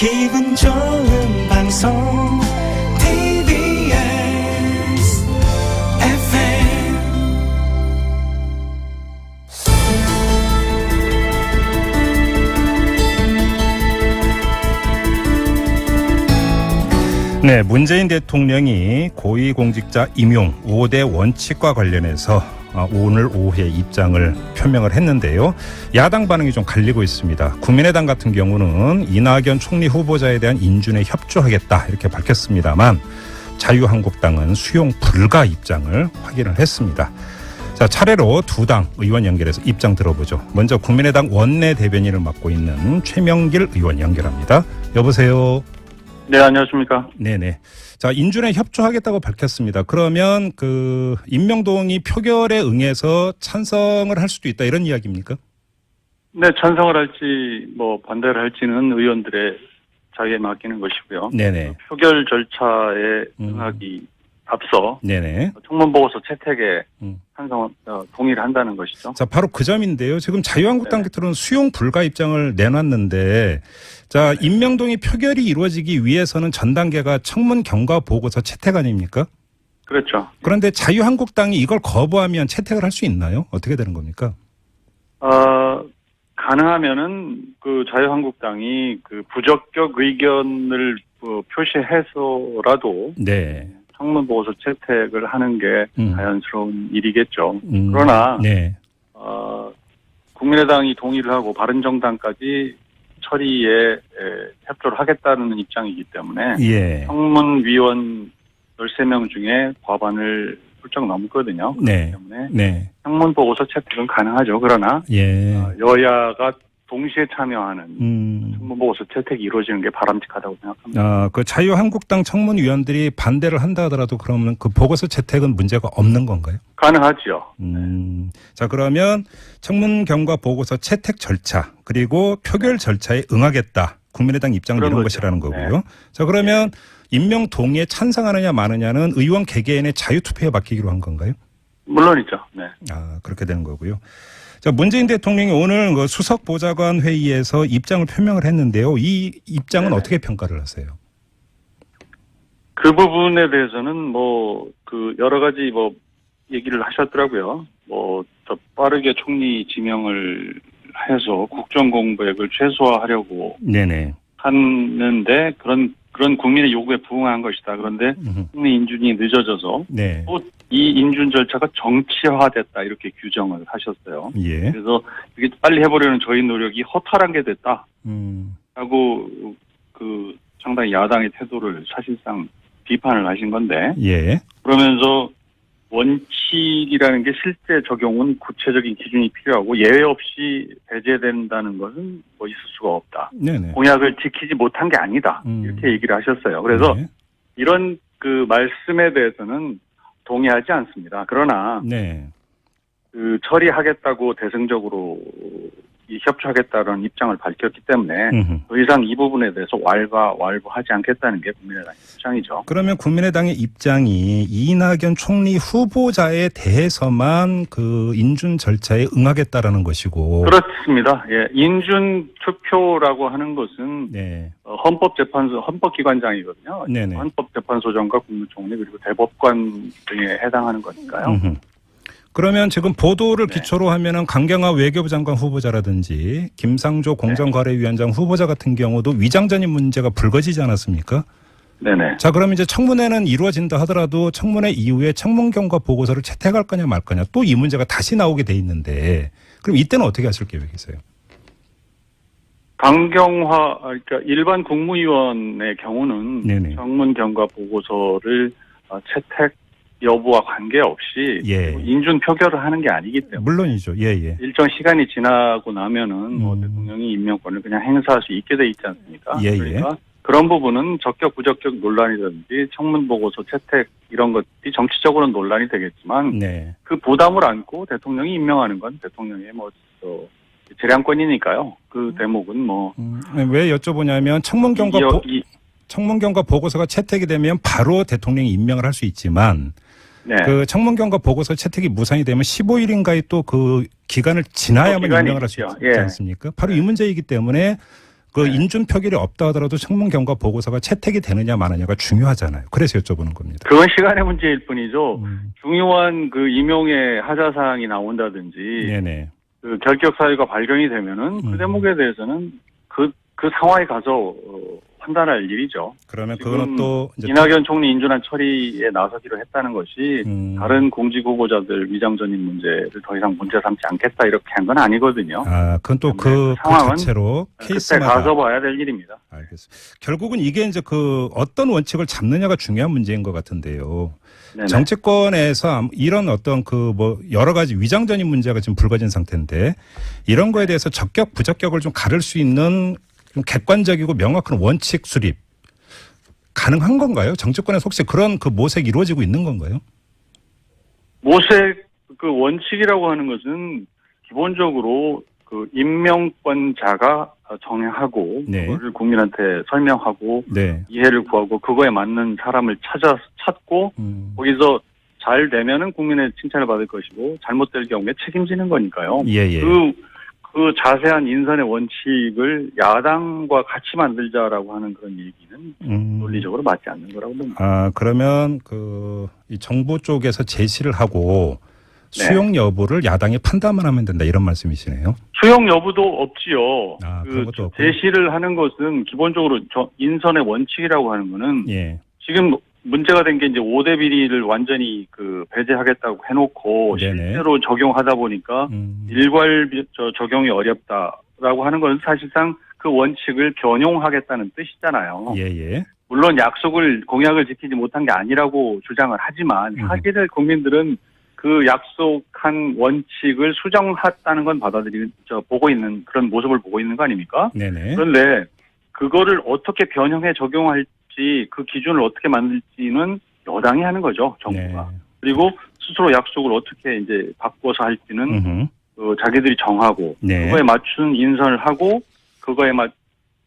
기분 좋은 방송 TBS FM. 네, 문재인 대통령이 고위공직자 임용 5대 원칙과 관련해서 오늘 오후에 입장을 표명을 했는데요. 야당 반응이 좀 갈리고 있습니다. 국민의당 같은 경우는 이낙연 총리 후보자에 대한 인준에 협조하겠다 이렇게 밝혔습니다만 자유한국당은 수용 불가 입장을 확인을 했습니다. 자, 차례로 두 당 의원 연결해서 입장 들어보죠. 먼저 국민의당 원내대변인을 맡고 있는 최명길 의원 연결합니다. 여보세요. 네, 안녕하십니까. 네네. 자, 인준에 협조하겠다고 밝혔습니다. 그러면 그 임명동이 표결에 응해서 찬성을 할 수도 있다 이런 이야기입니까? 네, 찬성을 할지 뭐 반대를 할지는 의원들의 자유에 맡기는 것이고요. 네네. 표결 절차에 응하기 앞서 네네. 청문보고서 채택에 동의를 한다는 것이죠. 자, 바로 그 점인데요. 지금 자유한국당 곁으로는 수용 불가 입장을 내놨는데, 자, 임명동이 표결이 이루어지기 위해서는 전 단계가 청문 경과 보고서 채택 아닙니까? 그렇죠. 그런데 자유한국당이 이걸 거부하면 채택을 할 수 있나요? 어떻게 되는 겁니까? 가능하면은 그 자유한국당이 그 부적격 의견을 표시해서라도 네. 청문보고서 채택을 하는 게 자연스러운 일이겠죠. 그러나 네. 국민의당이 동의를 하고 바른정당까지 처리에 협조를 하겠다는 입장이기 때문에 예. 청문위원 13명 중에 과반을 훌쩍 넘거든요. 네. 그렇기 때문에 네. 청문보고서 채택은 가능하죠. 그러나 예. 여야가 동시에 참여하는 청문보고서 채택이 이루어지는 게 바람직하다고 생각합니다. 그 자유한국당 청문위원들이 반대를 한다 하더라도 그러면 그 보고서 채택은 문제가 없는 건가요? 가능하지요. 자, 그러면 청문 경과 보고서 채택 절차 그리고 표결 절차에 응하겠다. 국민의당 입장은 이런 거죠. 것이라는 거고요. 네. 자, 그러면 임명 동의에 찬성하느냐 마느냐는 의원 개개인의 자유투표에 맡기기로 한 건가요? 물론이죠. 네. 그렇게 되는 거고요. 자, 문재인 대통령이 오늘 그 수석 보좌관 회의에서 입장을 표명을 했는데요. 이 입장은 어떻게 평가를 하세요? 그 부분에 대해서는 뭐 그 여러 가지 뭐 얘기를 하셨더라고요. 뭐 더 빠르게 총리 지명을 해서 국정 공백을 최소화하려고 네네. 하는데 그런 국민의 요구에 부응한 것이다. 그런데 총리 인준이 늦어져서 네. 또 이 인준 절차가 정치화됐다 이렇게 규정을 하셨어요. 예. 그래서 이게 빨리 해보려는 저희 노력이 허탈한 게 됐다. 하고 그 상당히 야당의 태도를 사실상 비판을 하신 건데. 예. 그러면서 원칙이라는 게 실제 적용은 구체적인 기준이 필요하고 예외 없이 배제된다는 것은 뭐 있을 수가 없다. 네네. 공약을 지키지 못한 게 아니다. 이렇게 얘기를 하셨어요. 그래서 네. 이런 그 말씀에 대해서는 동의하지 않습니다. 그러나 네. 그 처리하겠다고 대승적으로 협조하겠다는 입장을 밝혔기 때문에 더 이상 이 부분에 대해서 왈가왈부하지 않겠다는 게 국민의당의 입장이죠. 그러면 국민의당의 입장이 이낙연 총리 후보자에 대해서만 그 인준 절차에 응하겠다라는 것이고. 그렇습니다. 예, 인준 투표라고 하는 것은 네. 헌법기관장이거든요. 네네. 헌법재판소장과 국무총리 그리고 대법관 등에 해당하는 거니까요. 그러면 지금 보도를 기초로 하면은 강경화 외교부 장관 후보자라든지 김상조 공정거래위원장 후보자 같은 경우도 위장전입 문제가 불거지지 않았습니까? 네네. 자, 그럼 이제 청문회는 이루어진다 하더라도 청문회 이후에 청문 경과 보고서를 채택할 거냐 말 거냐 또 이 문제가 다시 나오게 돼 있는데 그럼 이때는 어떻게 하실 계획이세요? 강경화, 그러니까 일반 국무위원의 경우는 네네. 청문 경과 보고서를 채택 여부와 관계없이 인준 표결을 하는 게 아니기 때문에 물론이죠. 예. 일정 시간이 지나고 나면은 뭐 대통령이 임명권을 그냥 행사할 수 있게 돼 있지 않습니까? 그러니까 그런 부분은 적격 부적격 논란이라든지 청문 보고서 채택 이런 것이 정치적으로는 논란이 되겠지만 그 부담을 안고 대통령이 임명하는 건 대통령의 뭐 재량권이니까요. 그 대목은 뭐 왜 여쭤보냐면 청문 경과 보고서가 채택이 되면 바로 대통령이 임명을 할 수 있지만 그 청문 경과 보고서 채택이 무산이 되면 15일인가에 또 그 기간을 지나야만 임명을 할 수 있지 않습니까? 바로 이 문제이기 때문에 그 인준 표결이 없다 하더라도 청문 경과 보고서가 채택이 되느냐 마느냐가 중요하잖아요. 그래서 여쭤보는 겁니다. 그건 시간의 문제일 뿐이죠. 중요한 그 임용의 하자 사항이 나온다든지 네네. 그 결격 사유가 발견이 되면은 그 대목에 대해서는 그 상황에 가서 판단할 일이죠. 그러면 그거는 또 이제 이낙연 총리 인준안 처리에 나서기로 했다는 것이 다른 공직 후보자들 위장 전입 문제를 더 이상 문제 삼지 않겠다 이렇게 한 건 아니거든요. 아, 그건 또 그 상황은 자체로 그때 케이스마다 가서 봐야 될 일입니다. 알겠습니다. 결국은 이게 이제 그 어떤 원칙을 잡느냐가 중요한 문제인 것 같은데요. 네네. 정치권에서 이런 어떤 그 뭐 여러 가지 위장 전입 문제가 지금 불거진 상태인데 이런 거에 대해서 적격 부적격을 좀 가를 수 있는 좀 객관적이고 명확한 원칙 수립 가능한 건가요? 정치권에서 혹시 그런 그 모색이 이루어지고 있는 건가요? 모색 그 원칙이라고 하는 것은 기본적으로 그 임명권자가 정하고 네. 그거를 국민한테 설명하고 네. 이해를 구하고 그거에 맞는 사람을 찾고 거기서 잘 되면은 국민의 칭찬을 받을 것이고 잘못될 경우에 책임지는 거니까요. 예. 그 자세한 인선의 원칙을 야당과 같이 만들자라고 하는 그런 얘기는 논리적으로 맞지 않는 거라고 봅니다. 아, 그러면 이 정부 쪽에서 제시를 하고 수용 여부를 야당이 판단만 하면 된다 이런 말씀이시네요. 수용 여부도 없지요. 아, 그런 것도 없고. 제시를 하는 것은 기본적으로 인선의 원칙이라고 하는 거는 예. 지금 문제가 된 게 이제 5대 비리를 완전히 그 배제하겠다고 해놓고 네네. 실제로 적용하다 보니까 일괄 적용이 어렵다라고 하는 것은 사실상 그 원칙을 변용하겠다는 뜻이잖아요. 예. 물론 약속을 공약을 지키지 못한 게 아니라고 주장을 하지만 사실은 국민들은 그 약속한 원칙을 수정했다는 건 보고 있는 그런 모습을 보고 있는 거 아닙니까? 네네. 그런데 그거를 어떻게 변형해 적용할지 그 기준을 어떻게 만들지는 여당이 하는 거죠, 정부가. 네. 그리고 스스로 약속을 어떻게 이제 바꿔서 할지는 자기들이 정하고 네. 그거에 맞춘 인선을 하고 그거에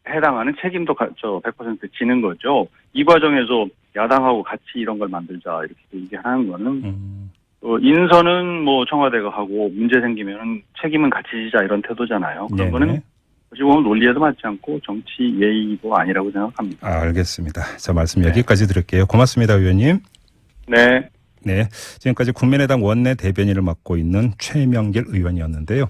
해당하는 책임도 100% 지는 거죠. 이 과정에서 야당하고 같이 이런 걸 만들자 이렇게 얘기하는 거는 인선은 뭐 청와대가 하고 문제 생기면 책임은 같이 지자 이런 태도잖아요. 그런 거는 어찌 보면 논리에도 맞지 않고 정치 예의도 아니라고 생각합니다. 아, 알겠습니다. 자, 말씀 여기까지 드릴게요. 고맙습니다, 의원님. 네. 네. 지금까지 국민의당 원내 대변인을 맡고 있는 최명길 의원이었는데요.